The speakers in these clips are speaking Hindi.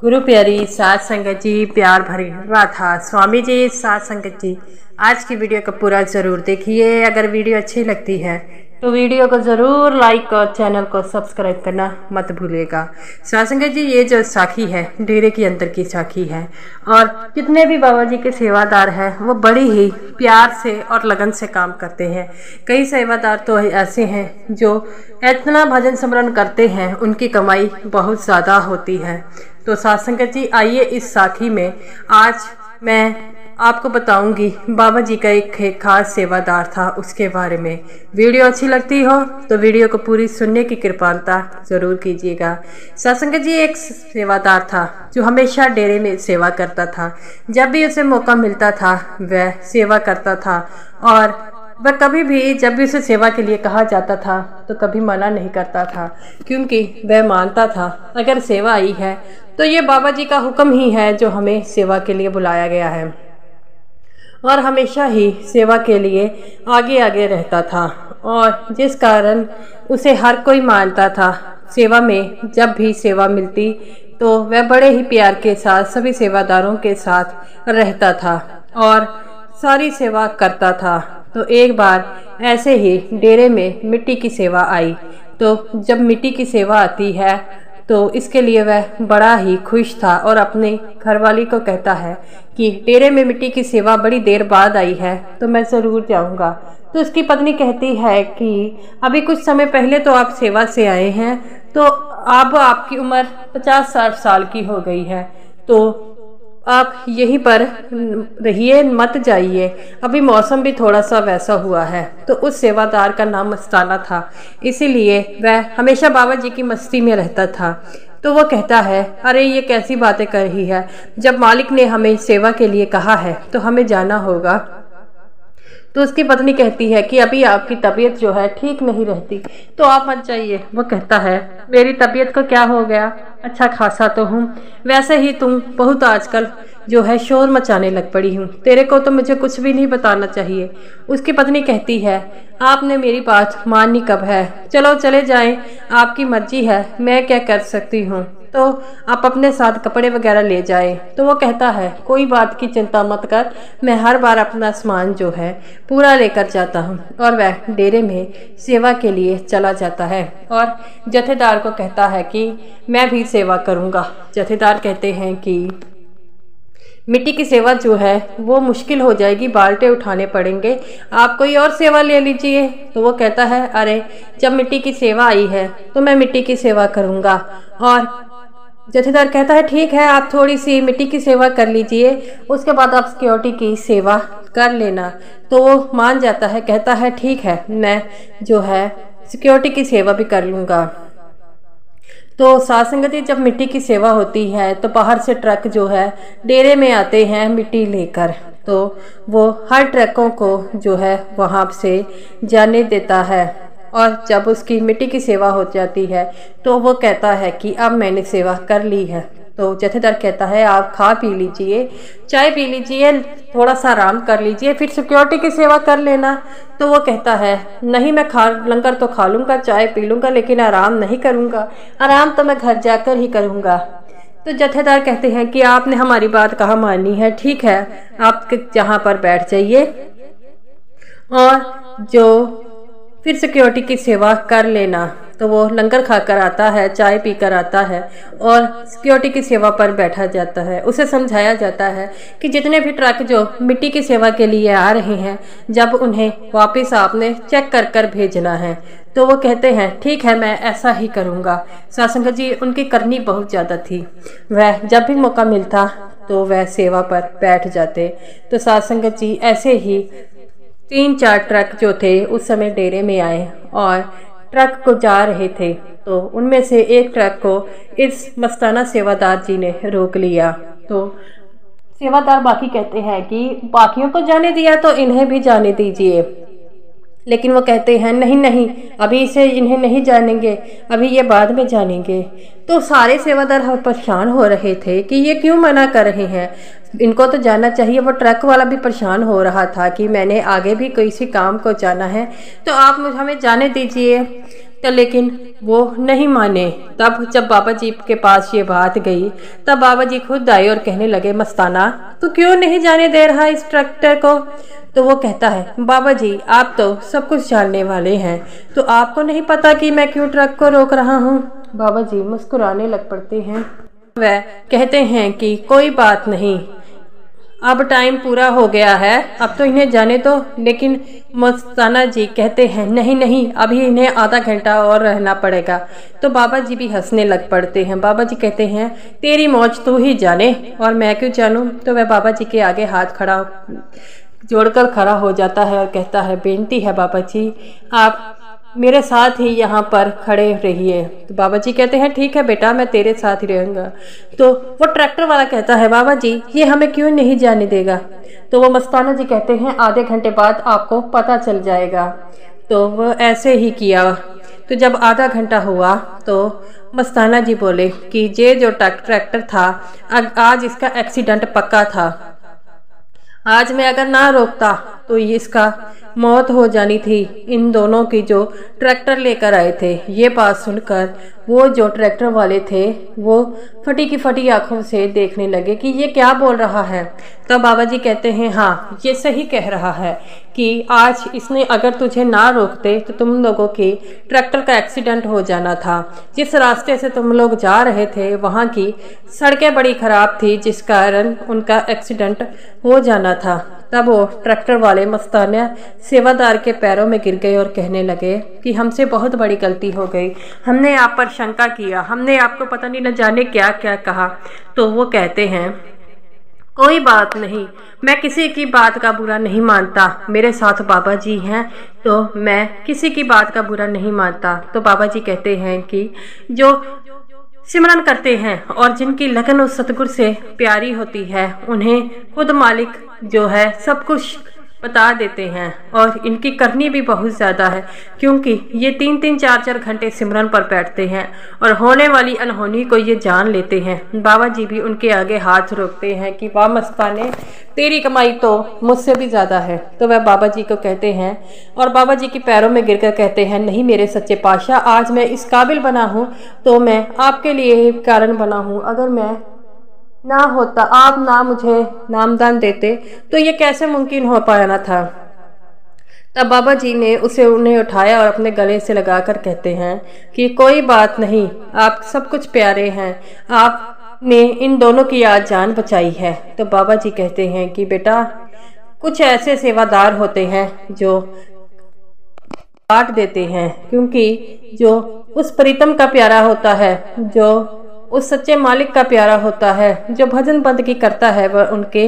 गुरु प्यारी साध संगत जी, प्यार भरी राधा स्वामी जी, साध संगत जी, आज की वीडियो को पूरा ज़रूर देखिए। अगर वीडियो अच्छी लगती है तो वीडियो को ज़रूर लाइक और चैनल को सब्सक्राइब करना मत भूलिएगा। साध संगत जी, ये जो साखी है डेरे के अंदर की साखी है और जितने भी बाबा जी के सेवादार हैं वो बड़ी ही प्यार से और लगन से काम करते हैं। कई सेवादार तो ऐसे हैं जो इतना भजन स्मरण करते हैं, उनकी कमाई बहुत ज़्यादा होती है। तो साध संगत जी, आइए इस साखी में आज मैं आपको बताऊंगी बाबा जी का एक खास सेवादार था, उसके बारे में। वीडियो अच्छी लगती हो तो वीडियो को पूरी सुनने की कृपालता ज़रूर कीजिएगा। साध संगत जी, एक सेवादार था जो हमेशा डेरे में सेवा करता था। जब भी उसे मौका मिलता था वह सेवा करता था और वह कभी भी जब भी उसे सेवा के लिए कहा जाता था तो कभी मना नहीं करता था, क्योंकि वह मानता था अगर सेवा आई है तो ये बाबा जी का हुक्म ही है जो हमें सेवा के लिए बुलाया गया है, और हमेशा ही सेवा के लिए आगे आगे रहता था। और जिस कारण उसे हर कोई मानता था। सेवा में जब भी सेवा मिलती तो वह बड़े ही प्यार के साथ सभी सेवादारों के साथ रहता था और सारी सेवा करता था। तो एक बार ऐसे ही डेरे में मिट्टी की सेवा आई। तो जब मिट्टी की सेवा आती है तो इसके लिए वह बड़ा ही खुश था और अपने घरवाली को कहता है कि डेरे में मिट्टी की सेवा बड़ी देर बाद आई है तो मैं ज़रूर जाऊंगा। तो उसकी पत्नी कहती है कि अभी कुछ समय पहले तो आप सेवा से आए हैं, तो अब आपकी उम्र 50-60 साल की हो गई है, तो आप यहीं पर रहिए, मत जाइए। अभी मौसम भी थोड़ा सा वैसा हुआ है। तो उस सेवादार का नाम मस्ताना था, इसीलिए वह हमेशा बाबा जी की मस्ती में रहता था। तो वो कहता है, अरे ये कैसी बातें कर रही है, जब मालिक ने हमें सेवा के लिए कहा है तो हमें जाना होगा। तो उसकी पत्नी कहती है कि अभी आपकी तबीयत जो है ठीक नहीं रहती, तो आप मत जाइए। वो कहता है, मेरी तबीयत को क्या हो गया, अच्छा खासा तो हूँ, वैसे ही तुम बहुत आजकल जो है शोर मचाने लग पड़ी हूँ, तेरे को तो मुझे कुछ भी नहीं बताना चाहिए। उसकी पत्नी कहती है, आपने मेरी बात माननी कब है, चलो चले जाएं, आपकी मर्जी है, मैं क्या कर सकती हूँ, तो आप अपने साथ कपड़े वगैरह ले जाएं। तो वो कहता है, कोई बात की चिंता मत कर, मैं हर बार अपना सामान जो है पूरा लेकर जाता हूँ। और वह डेरे में सेवा के लिए चला जाता है और जथेदार को कहता है कि मैं भी सेवा करूँगा। जथेदार कहते हैं कि मिट्टी की सेवा जो है वो मुश्किल हो जाएगी, बाल्टे उठाने पड़ेंगे, आप कोई और सेवा ले लीजिए। तो वो कहता है, अरे जब मिट्टी की सेवा आई है तो मैं मिट्टी की सेवा करूँगा। और जथेदार कहता है, ठीक है, आप थोड़ी सी मिट्टी की सेवा कर लीजिए, उसके बाद आप सिक्योरिटी की सेवा कर लेना। तो वो मान जाता है, कहता है ठीक है, मैं जो है सिक्योरिटी की सेवा भी कर लूँगा। तो साध संगत जी, जब मिट्टी की सेवा होती है तो बाहर से ट्रक जो है डेरे में आते हैं मिट्टी लेकर, तो वो हर ट्रकों को जो है वहाँ से जाने देता है। और जब उसकी मिट्टी की सेवा हो जाती है तो वो कहता है कि अब मैंने सेवा कर ली है। तो जथेदार कहता है, आप खा पी लीजिए, चाय पी लीजिए, थोड़ा सा आराम कर लीजिए, फिर सिक्योरिटी की सेवा कर लेना। तो वो कहता है, नहीं, मैं लंगर तो खा लूँगा, चाय पी लूँगा, लेकिन आराम नहीं करूँगा, आराम तो मैं घर जाकर ही करूँगा। तो जथेदार कहते हैं कि आपने हमारी बात कहाँ मानी है, ठीक है, आप जहाँ पर बैठ जाइए और जो फिर सिक्योरिटी की सेवा कर लेना। तो वो लंगर खाकर आता है, चाय पीकर आता है और सिक्योरिटी की सेवा पर बैठा जाता है। उसे समझाया जाता है कि जितने भी ट्रक जो मिट्टी की सेवा के लिए आ रहे हैं, जब उन्हें वापस आपने चेक कर कर भेजना है। तो वो कहते हैं, ठीक है, मैं ऐसा ही करूँगा। साध संगत जी, उनकी करनी बहुत ज़्यादा थी, वह जब भी मौका मिलता तो वह सेवा पर बैठ जाते। तो साध संगत जी, ऐसे ही 3-4 ट्रक जो थे उस समय डेरे में आए और ट्रक को जा रहे थे। तो उनमें से एक ट्रक को इस मस्ताना सेवादार जी ने रोक लिया। तो सेवादार बाकी कहते हैं कि बाकियों को जाने दिया तो इन्हें भी जाने दीजिए, लेकिन वो कहते हैं, नहीं नहीं, अभी से इन्हें नहीं जानेंगे, अभी ये बाद में जानेंगे। तो सारे सेवादार परेशान हो रहे थे कि ये क्यों मना कर रहे हैं, इनको तो जाना चाहिए। वो ट्रक वाला भी परेशान हो रहा था कि मैंने आगे भी किसी काम को जाना है, तो आप हमें जाने दीजिए। तो लेकिन वो नहीं माने। तब जब बाबा जी के पास ये बात गई तब बाबा जी खुद आए और कहने लगे, मस्ताना तू क्यों नहीं जाने दे रहा इस ट्रैक्टर को? तो वो कहता है, बाबा जी आप तो सब कुछ जानने वाले हैं, तो आपको नहीं पता कि मैं क्यों ट्रक को रोक रहा हूँ? बाबा जी मुस्कुराने लग पड़ते हैं। वह कहते हैं कि कोई बात नहीं, अब टाइम पूरा हो गया है, अब तो इन्हें जाने दो। लेकिन मस्ताना जी कहते हैं, नहीं नहीं, अभी इन्हें आधा घंटा और रहना पड़ेगा। तो बाबा जी भी हंसने लग पड़ते हैं। बाबा जी कहते हैं, तेरी मौज तू ही जाने और मैं क्यों जानूं? तो वह बाबा जी के आगे हाथ खड़ा जोड़कर खड़ा हो जाता है और कहता है, बेनती है बाबा जी, आप मेरे साथ ही यहाँ पर खड़े रहिए। तो बाबा जी कहते हैं, ठीक है बेटा, मैं तेरे साथ ही रहूँगा। तो वो ट्रैक्टर वाला कहता है, बाबा जी ये हमें क्यों नहीं जाने देगा? तो वो मस्ताना जी कहते हैं, आधे घंटे बाद आपको पता चल जाएगा। तो वो ऐसे ही किया। तो जब आधा घंटा हुआ तो मस्ताना जी बोले कि ये जो ट्रैक्टर था आज इसका एक्सीडेंट पक्का था, आज मैं अगर ना रोकता तो इसका मौत हो जानी थी, इन दोनों की जो ट्रैक्टर लेकर आए थे। ये बात सुनकर वो जो ट्रैक्टर वाले थे वो फटी की फटी आंखों से देखने लगे कि ये क्या बोल रहा है। तो बाबा जी कहते हैं, हाँ ये सही कह रहा है कि आज इसने अगर तुझे ना रोकते तो तुम लोगों के ट्रैक्टर का एक्सीडेंट हो जाना था। जिस रास्ते से तुम लोग जा रहे थे वहाँ की सड़कें बड़ी खराब थी, जिस कारण उनका एक्सीडेंट हो जाना था। तब वो ट्रैक्टर वाले मस्ताना सेवादार के पैरों में गिर गए और कहने लगे कि हमसे बहुत बड़ी गलती हो गई, हमने आप पर शंका किया, हमने आपको पता नहीं न जाने क्या क्या कहा। तो वो कहते हैं, कोई बात नहीं, मैं किसी की बात का बुरा नहीं मानता, मेरे साथ बाबा जी हैं तो मैं किसी की बात का बुरा नहीं मानता। तो बाबा जी कहते हैं कि जो सिमरन करते हैं और जिनकी लगन उस सतगुरु से प्यारी होती है उन्हें खुद मालिक जो है सब कुछ बता देते हैं। और इनकी करनी भी बहुत ज़्यादा है, क्योंकि ये 3-3 4-4 घंटे सिमरन पर बैठते हैं और होने वाली अनहोनी को ये जान लेते हैं। बाबा जी भी उनके आगे हाथ रोकते हैं कि वाह मस्ताने, तेरी कमाई तो मुझसे भी ज़्यादा है। तो वह बाबा जी को कहते हैं और बाबा जी के पैरों में गिरकर कहते हैं, नहीं मेरे सच्चे पातशाह, आज मैं इस काबिल बना हूँ तो मैं आपके लिए कारण बना हूँ। अगर मैं ना होता, आप ना मुझे नामदान देते तो ये कैसे मुमकिन हो पाना था। तब बाबा जी ने उन्हें उठाया और अपने गले से लगाकर कहते हैं कि कोई बात नहीं, आप सब कुछ प्यारे हैं, आपने इन दोनों की आज जान बचाई है। तो बाबा जी कहते हैं कि बेटा, कुछ ऐसे सेवादार होते हैं जो काट देते हैं, क्योंकि जो उस प्रीतम का प्यारा होता है, जो उस सच्चे मालिक का प्यारा होता है, जो भजन बंदगी करता है, वह उनके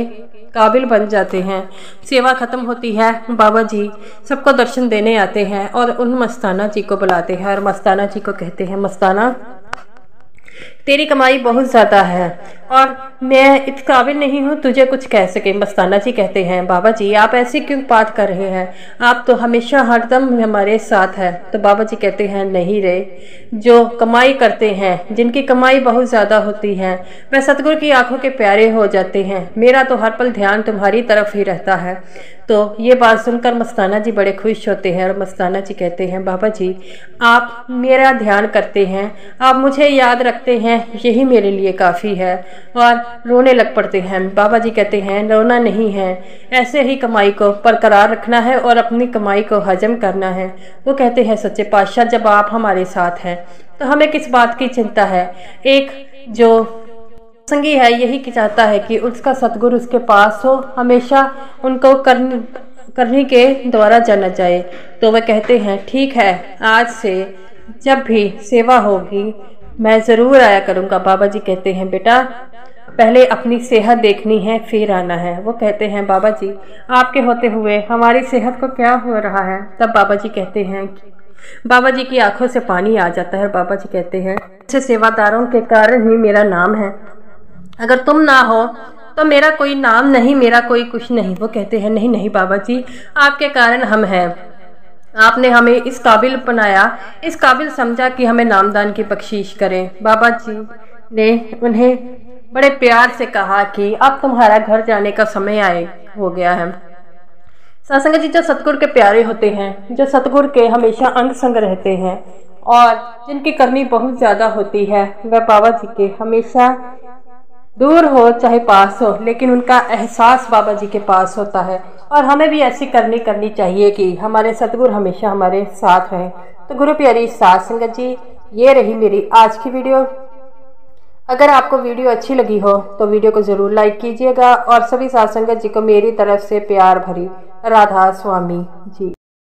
काबिल बन जाते हैं। सेवा खत्म होती है, बाबा जी सबको दर्शन देने आते हैं और उन मस्ताना जी को बुलाते हैं और मस्ताना जी को कहते हैं, मस्ताना तेरी कमाई बहुत ज़्यादा है और मैं इस काबिल नहीं हूँ तुझे कुछ कह सके। मस्ताना जी कहते हैं, बाबा जी आप ऐसी क्यों बात कर रहे हैं, आप तो हमेशा हरदम हमारे साथ है। तो बाबा जी कहते हैं, नहीं रे, जो कमाई करते हैं, जिनकी कमाई बहुत ज़्यादा होती है, वह सतगुरु की आंखों के प्यारे हो जाते हैं। मेरा तो हर पल ध्यान तुम्हारी तरफ ही रहता है। तो ये बात सुनकर मस्ताना जी बड़े खुश होते हैं और मस्ताना जी कहते हैं, बाबा जी आप मेरा ध्यान करते हैं, आप मुझे याद रखते हैं, यही मेरे लिए काफ़ी है। और रोने लग पड़ते हैं। बाबा जी कहते हैं, रोना नहीं है, ऐसे ही कमाई को बरकरार रखना है और अपनी कमाई को हजम करना है। वो कहते हैं, सच्चे पातशाह जब आप हमारे साथ हैं तो हमें किस बात की चिंता है। एक जो संगी है यही चाहता है कि उसका सतगुरु उसके पास हो, हमेशा उनको करने के द्वारा जाना जाए। तो वह कहते हैं, ठीक है, आज से जब भी सेवा होगी मैं ज़रूर आया करूँगा। बाबा जी कहते हैं, बेटा पहले अपनी सेहत देखनी है फिर आना है। वो कहते हैं, बाबा जी आपके होते हुए हमारी सेहत को क्या हो रहा है। तब बाबा जी कहते हैं, बाबा जी की आंखों से पानी आ जाता है। बाबा जी कहते हैं, ऐसे सेवादारों के कारण ही मेरा नाम है, अगर तुम ना हो तो मेरा कोई नाम नहीं, मेरा कोई कुछ नहीं। वो कहते हैं, नहीं नहीं बाबा जी आपके कारण हम हैं, आपने हमें इस काबिल बनाया, इस काबिल समझा कि हमें नामदान की बख्शीश करें। बाबा जी ने उन्हें बड़े प्यार से कहा कि अब तुम्हारा घर जाने का समय हो गया है। सासंग जी जो सतगुरु के प्यारे होते हैं, जो सतगुरु के हमेशा अंग संग रहते हैं, और जिनकी करनी बहुत ज़्यादा होती है वह बाबा जी के हमेशा दूर हो चाहे पास हो, लेकिन उनका एहसास बाबा जी के पास होता है। और हमें भी ऐसी करनी चाहिए कि हमारे सतगुरु हमेशा हमारे साथ रहें। तो गुरु प्यारी साध संगत जी, ये रही मेरी आज की वीडियो। अगर आपको वीडियो अच्छी लगी हो तो वीडियो को ज़रूर लाइक कीजिएगा और सभी साध संगत जी को मेरी तरफ से प्यार भरी राधा स्वामी जी।